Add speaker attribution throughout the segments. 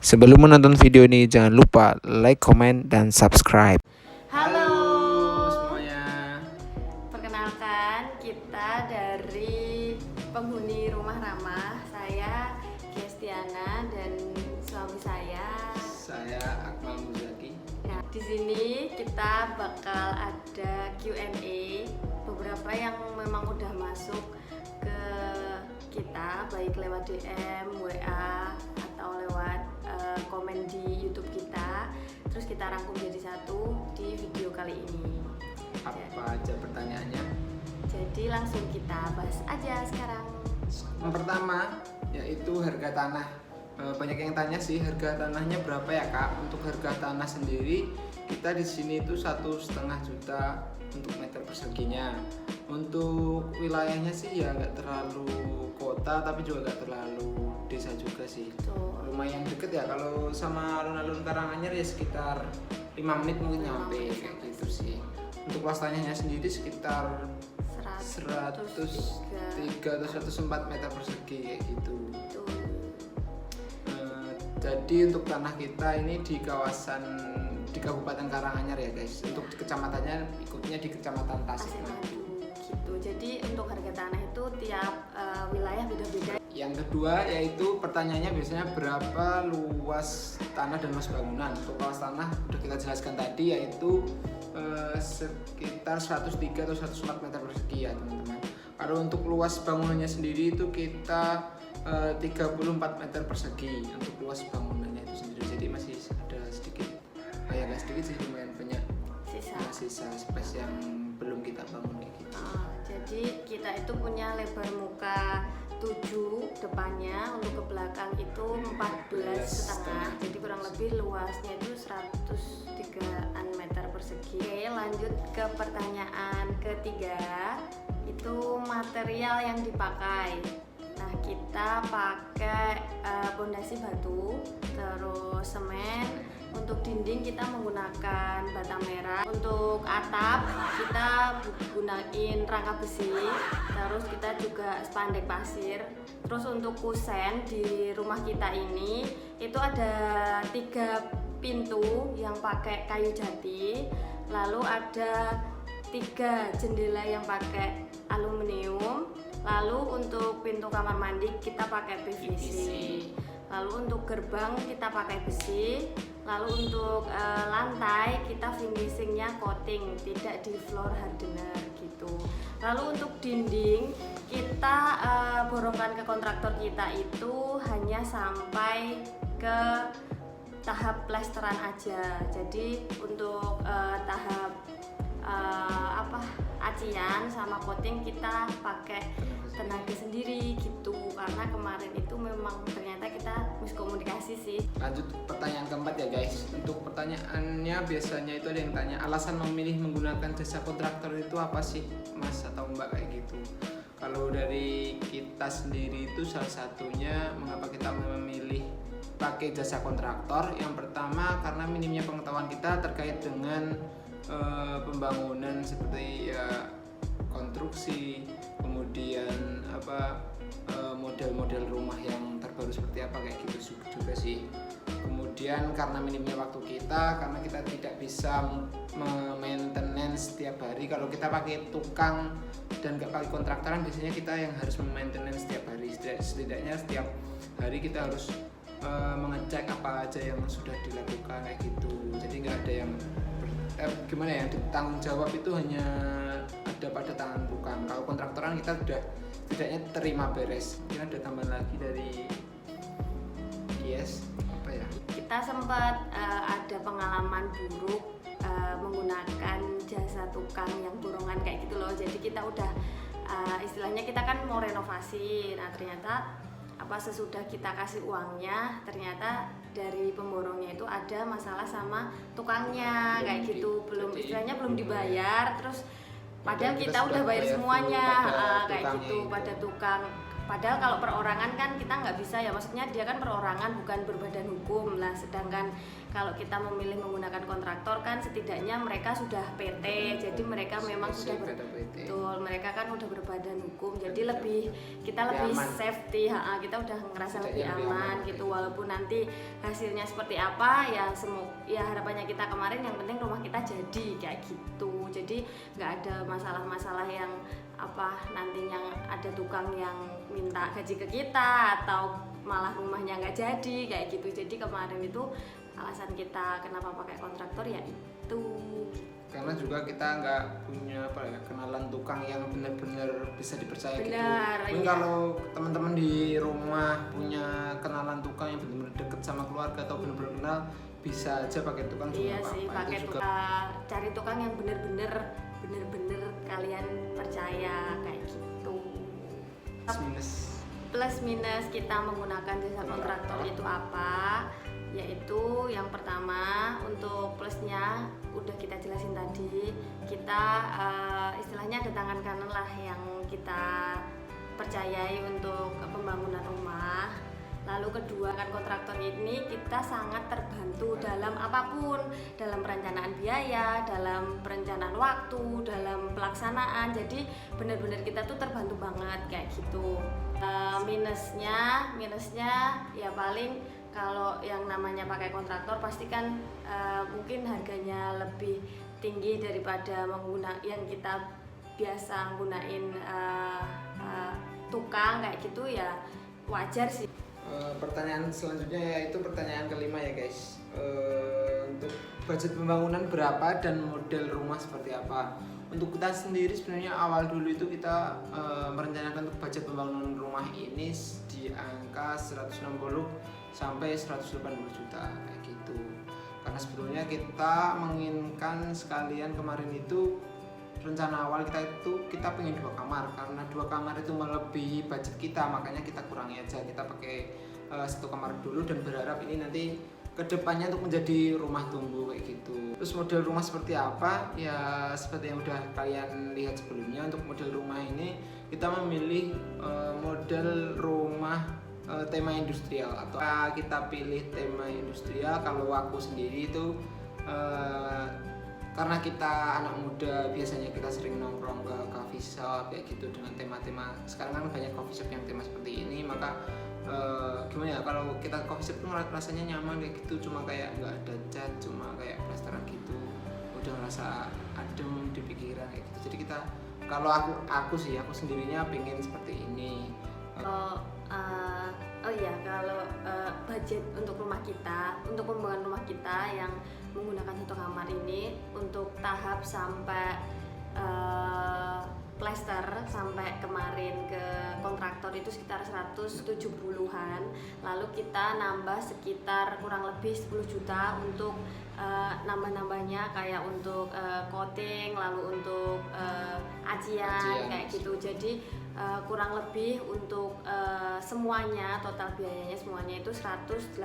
Speaker 1: Sebelum menonton video ini, jangan lupa like, comment, dan subscribe.
Speaker 2: Halo
Speaker 3: semuanya.
Speaker 2: Perkenalkan, kita dari penghuni Rumah Ramah. Saya Gestiana dan suami saya
Speaker 3: Akmal Muzaki.
Speaker 2: Nah, di sini kita bakal ada Q&A beberapa yang memang udah masuk ke kita, baik lewat DM, WA, atau lewat komen di YouTube kita. Terus kita rangkum jadi satu di video kali ini.
Speaker 3: Apa aja pertanyaannya?
Speaker 2: Jadi langsung kita bahas aja sekarang.
Speaker 3: Yang pertama yaitu harga tanah. Banyak yang tanya sih, harga tanahnya berapa ya kak? Untuk harga tanah sendiri kita di sini itu 1,5 juta untuk meter perseginya. Untuk wilayahnya sih ya nggak terlalu kota tapi juga nggak terlalu desa juga sih.
Speaker 2: Tuh.
Speaker 3: Lumayan deket ya, kalau sama alun-alun Karanganyar ya sekitar 5 menit mungkin nyampe kayak gitu sih. Untuk luas tanahnya sendiri sekitar 103 atau 104 meter persegi kayak gitu. Jadi untuk tanah kita ini di kawasan di Kabupaten Karanganyar ya guys. Untuk di kecamatannya ikutnya di Kecamatan Tasik Madu.
Speaker 2: Gitu. Jadi untuk harga tanah itu tiap wilayah beda-beda.
Speaker 3: Yang kedua yaitu pertanyaannya biasanya berapa luas tanah dan luas bangunan. Untuk luas tanah udah kita jelaskan tadi yaitu sekitar 103 atau 104 meter persegi ya teman-teman. Kalau untuk luas bangunannya sendiri itu kita 34 meter persegi untuk luas bangunannya itu sendiri. Jadi masih ada sedikit, nggak sedikit sih, lumayan banyak sisa space yang belum kita bangun kayak gitu.
Speaker 2: Jadi kita itu punya lebar muka 7 depannya, untuk ke belakang itu 14,5. Jadi kurang lebih luasnya itu 103 meter persegi. Oke, lanjut ke pertanyaan ketiga, itu material yang dipakai. Nah, kita pakai pondasi batu, terus semen. Untuk dinding kita menggunakan bata merah. Untuk atap kita gunain rangka besi. Terus kita juga spandek pasir. Terus untuk kusen di rumah kita ini itu ada 3 pintu yang pakai kayu jati. Lalu ada 3 jendela yang pakai aluminium. Lalu untuk pintu kamar mandi kita pakai PVC. Lalu untuk gerbang kita pakai besi. Lalu untuk lantai kita finishingnya coating, tidak di floor hardener gitu. Lalu untuk dinding kita borongkan ke kontraktor kita itu hanya sampai ke tahap plesteran aja. Jadi untuk tahap acian sama coating kita pakai tenaga sendiri gitu, karena kemarin itu memang ternyata kita miskomunikasi sih.
Speaker 3: Lanjut pertanyaan keempat ya guys. Untuk pertanyaannya biasanya itu ada yang tanya alasan memilih menggunakan jasa kontraktor itu apa sih mas atau mbak kayak gitu. Kalau dari kita sendiri itu salah satunya mengapa kita memilih pakai jasa kontraktor, yang pertama karena minimnya pengetahuan kita terkait dengan pembangunan seperti ya konstruksi, kemudian model-model rumah yang terbaru seperti apa kayak gitu juga sih. Kemudian karena minimnya waktu kita, karena kita tidak bisa maintenance setiap hari. Kalau kita pakai tukang dan nggak pakai kontraktoran, biasanya kita yang harus maintenance setiap hari. Setidaknya setiap hari kita harus mengecek apa aja yang sudah dilakukan kayak gitu. Jadi nggak ada yang gimana ya, tanggung jawab itu hanya ada pada tangan tukang. Kalau kontraktoran kita sudah setidaknya terima beres. Mungkin ada tambahan lagi dari apa ya?
Speaker 2: Kita sempat ada pengalaman buruk menggunakan jasa tukang yang borongan kayak gitu loh. Jadi kita udah istilahnya kita kan mau renovasi. Nah ternyata sesudah kita kasih uangnya, ternyata dari pemborongnya itu ada masalah sama tukangnya kayak gitu, istilahnya belum dibayar. Terus padahal kita udah bayar semuanya kayak gitu pada tukang. Padahal kalau perorangan kan kita nggak bisa ya, maksudnya dia kan perorangan bukan berbadan hukum lah. Sedangkan kalau kita memilih menggunakan kontraktor kan setidaknya mereka sudah PT, jadi mereka memang sudah betul, mereka kan udah berbadan hukum, jadi kita lebih
Speaker 3: aman.
Speaker 2: safety, kita udah ngerasa lebih aman gitu. Walaupun nanti hasilnya seperti apa ya, ya harapannya kita kemarin yang penting rumah kita jadi kayak gitu. Jadi nggak ada masalah-masalah yang nantinya ada tukang yang minta gaji ke kita atau malah rumahnya nggak jadi kayak gitu. Jadi kemarin itu alasan kita kenapa pakai kontraktor ya itu,
Speaker 3: karena juga kita nggak punya kenalan tukang yang benar-benar bisa dipercaya
Speaker 2: benar,
Speaker 3: gitu. Mungkin kalau teman-teman di rumah punya kenalan tukang yang benar-benar deket sama keluarga atau benar-benar kenal, bisa aja pakai tukang juga.
Speaker 2: Iya sih, pakai tukang, cari tukang yang benar-benar kalian percaya kayak gitu. Plus minus kita menggunakan jasa kontraktor itu apa? Yaitu yang pertama, untuk plusnya udah kita jelasin tadi, kita istilahnya ada tangan kanan lah yang kita percayai untuk pembangunan rumah. Lalu kedua, kan kontraktor ini kita sangat terbantu dalam apapun, dalam perencanaan biaya, dalam perencanaan waktu, dalam pelaksanaan. Jadi benar-benar kita tuh terbantu banget kayak gitu. Minusnya ya paling kalau yang namanya pakai kontraktor pasti kan mungkin harganya lebih tinggi daripada yang kita biasa gunain tukang kayak gitu, ya wajar sih.
Speaker 3: Pertanyaan selanjutnya yaitu pertanyaan kelima ya guys. Untuk budget pembangunan berapa dan model rumah seperti apa? Untuk kita sendiri sebenarnya awal dulu itu kita merencanakan untuk budget pembangunan rumah ini di angka 160 sampai 180 juta kayak gitu. Karena sebetulnya kita menginginkan sekalian kemarin itu rencana awal kita pengen 2 kamar, karena 2 kamar itu melebihi budget kita, makanya kita kurangi aja, kita pakai 1 kamar dulu dan berharap ini nanti kedepannya untuk menjadi rumah tumbuh kayak gitu. Terus model rumah seperti apa? Ya seperti yang udah kalian lihat sebelumnya. Untuk model rumah ini kita memilih model rumah tema industrial, atau kita pilih tema industrial. Kalau aku sendiri itu karena kita anak muda, biasanya kita sering nongkrong ke coffee shop kayak gitu dengan tema-tema. Sekarang kan banyak coffee shop yang tema seperti ini, maka gimana ya, kalau kita coffee shop tuh rasanya nyaman kayak gitu, cuma kayak nggak ada cat, cuma kayak plesteran gitu, udah ngerasa adem di pikiran kayak gitu. Jadi kalau aku sendirinya pengen seperti ini.
Speaker 2: Kalau budget untuk rumah kita, untuk pembangunan rumah kita yang menggunakan 1 kamar ini, untuk tahap sampai plester sampai kemarin ke kontraktor itu sekitar 170-an. Lalu kita nambah sekitar kurang lebih 10 juta untuk nambah-nambahnya, kayak untuk coating, lalu untuk acian kayak gitu. Jadi kurang lebih untuk semuanya, total biayanya semuanya itu 180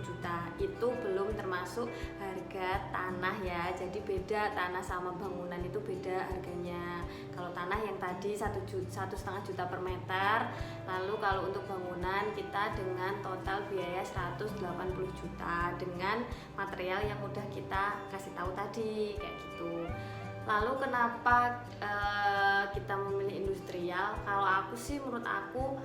Speaker 2: juta. Itu belum termasuk harga tanah ya. Jadi beda, tanah sama bangunan itu beda harganya. Kalau tanah yang tadi 1,5 juta per meter. Lalu kalau untuk bangunan kita dengan total biaya 180 juta dengan material yang udah kita kasih tahu tadi kayak gitu. Lalu kenapa kita memilih industrial? Kalau aku sih, menurut aku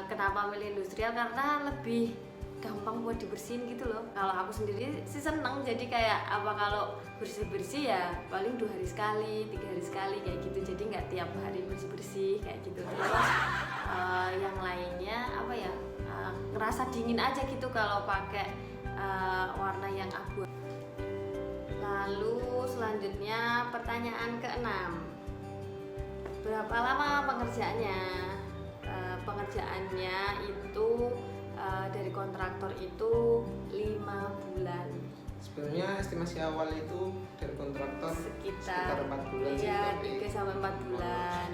Speaker 2: kenapa memilih industrial, karena lebih gampang buat dibersihin gitu loh. Kalau aku sendiri sih seneng, jadi kayak kalau bersih-bersih ya paling 2 hari sekali, 3 hari sekali kayak gitu. Jadi nggak tiap hari bersih-bersih kayak gitu. Terus yang lainnya ngerasa dingin aja gitu kalau pakai warna yang abu. Lalu selanjutnya pertanyaan ke-6, berapa lama pengerjaannya? Pengerjaannya itu dari kontraktor itu 5 bulan.
Speaker 3: Sebenarnya estimasi awal itu dari kontraktor
Speaker 2: sekitar
Speaker 3: 4 bulan
Speaker 2: ya, 3-4 bulan.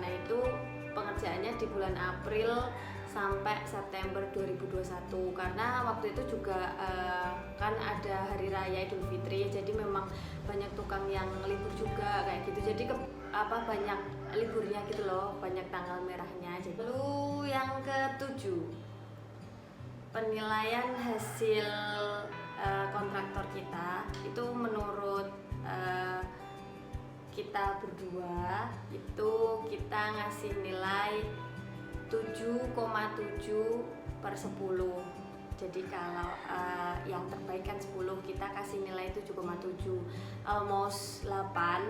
Speaker 2: Nah itu pengerjaannya di bulan April sampai September 2021, karena waktu itu juga kan ada hari raya Idul Fitri, jadi memang banyak tukang yang libur juga kayak gitu. Jadi banyak liburnya gitu loh, banyak tanggal merahnya. Jadi lalu yang ketujuh, penilaian hasil kontraktor kita itu menurut kita berdua itu kita ngasih nilai 7,7/10. Jadi kalau yang terbaik kan 10, kita kasih nilai 7,7, almost 8.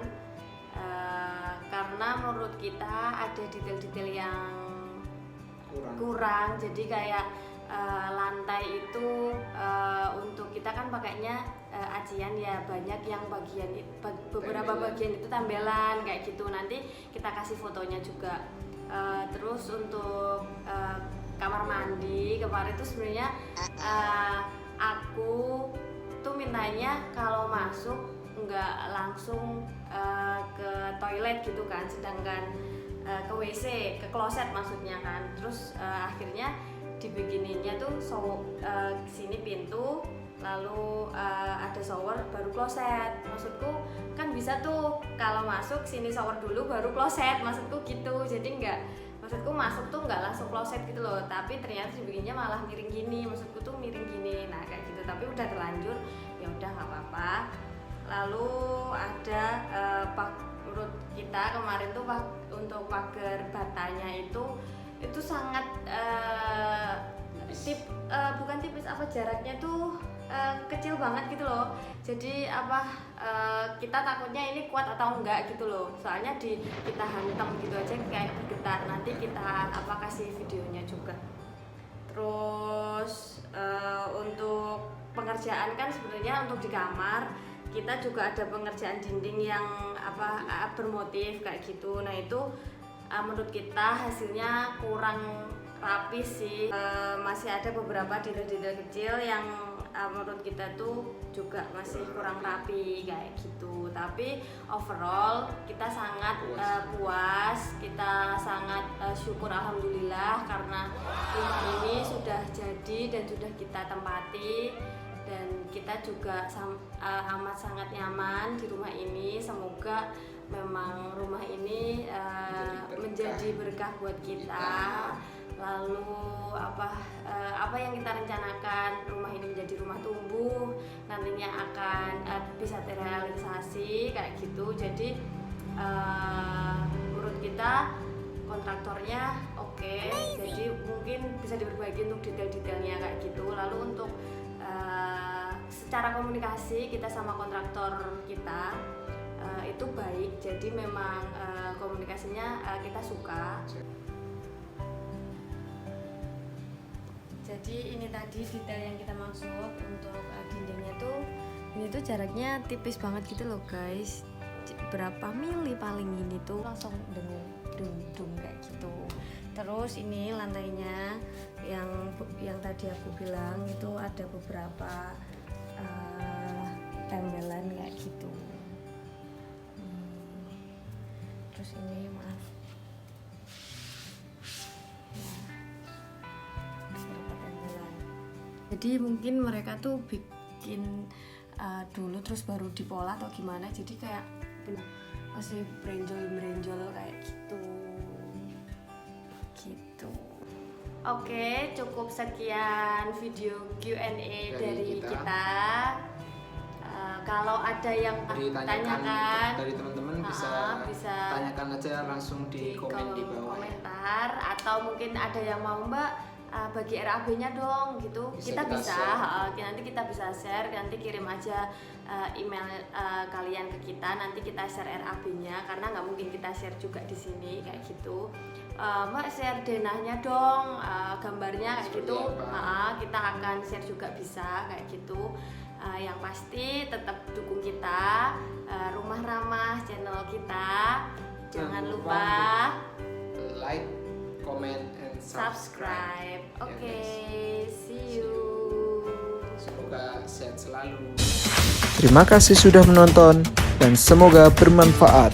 Speaker 2: Karena menurut kita ada detail-detail yang kurang. Jadi kayak lantai itu untuk kita kan pakainya ajian ya, banyak yang beberapa bagian itu tembelan kayak gitu. Nanti kita kasih fotonya juga. Terus untuk kamar mandi kemarin tuh sebenarnya aku tuh mintanya kalau masuk nggak langsung ke toilet gitu kan, sedangkan ke WC, ke kloset maksudnya kan. Terus akhirnya dibikininnya tuh sini pintu, lalu ada shower baru kloset. Maksudku kan bisa tuh kalau masuk sini shower dulu baru kloset, maksudku gitu. Jadi maksudku masuk tuh nggak langsung kloset gitu loh, tapi ternyata dibikinnya malah miring gini, maksudku tuh miring gini, nah kayak gitu. Tapi udah terlanjur, ya udah nggak apa-apa. Lalu ada menurut kita kemarin tuh untuk pagar batanya itu sangat bukan tipis, jaraknya tuh kecil banget gitu loh. Jadi kita takutnya ini kuat atau enggak gitu loh. Soalnya kita hantam gitu aja kayak bergetar. Nanti kita kasih videonya juga. Terus untuk pengerjaan kan sebenarnya untuk di kamar kita juga ada pengerjaan dinding yang bermotif kayak gitu. Nah itu menurut kita hasilnya kurang rapi sih. Masih ada beberapa detail-detail kecil yang menurut kita tuh juga masih kurang rapi kayak gitu. Tapi overall kita sangat puas, kita sangat syukur alhamdulillah karena rumah ini sudah jadi dan sudah kita tempati, dan kita juga amat sangat nyaman di rumah ini. Semoga memang rumah ini menjadi berkah buat kita. Lalu apa yang kita rencanakan, rumah ini menjadi rumah tumbuh, nantinya akan bisa terrealisasi kayak gitu. Jadi menurut kita kontraktornya oke, jadi mungkin bisa diperbaiki untuk detail-detailnya kayak gitu. Lalu untuk secara komunikasi kita sama kontraktor kita itu baik, jadi memang komunikasinya kita suka. Jadi ini tadi detail yang kita maksud. Untuk dindingnya tuh ini tuh jaraknya tipis banget gitu loh guys, berapa mili paling ini tuh langsung dengan dung kayak gitu. Terus ini lantainya yang tadi aku bilang itu ada beberapa tembelan kayak gitu. Terus ini maaf ya, beberapa tembelan. Jadi mungkin mereka tuh bikin dulu terus baru dipola atau gimana, jadi kayak masih berenjol kayak gitu. Oke, cukup sekian video Q&A dari kita. Kalau ada yang tanyakan
Speaker 3: dari teman-teman bisa tanyakan aja langsung di komen di bawah
Speaker 2: komentar ya. Atau mungkin ada yang mau Mbak bagi RAB-nya dong gitu, kita bisa nanti kita bisa share, nanti kirim aja email kalian ke kita, nanti kita share RAB-nya karena nggak mungkin kita share juga di sini kayak gitu. Mbak share denahnya dong, gambarnya kayak gitu, kita akan share juga bisa kayak gitu. Yang pasti tetap dukung kita, Rumah Ramah channel kita. Jangan lupa
Speaker 3: like, comment, and subscribe.
Speaker 2: Oke, see you.
Speaker 3: Semoga sehat selalu.
Speaker 1: Terima kasih sudah menonton dan semoga bermanfaat.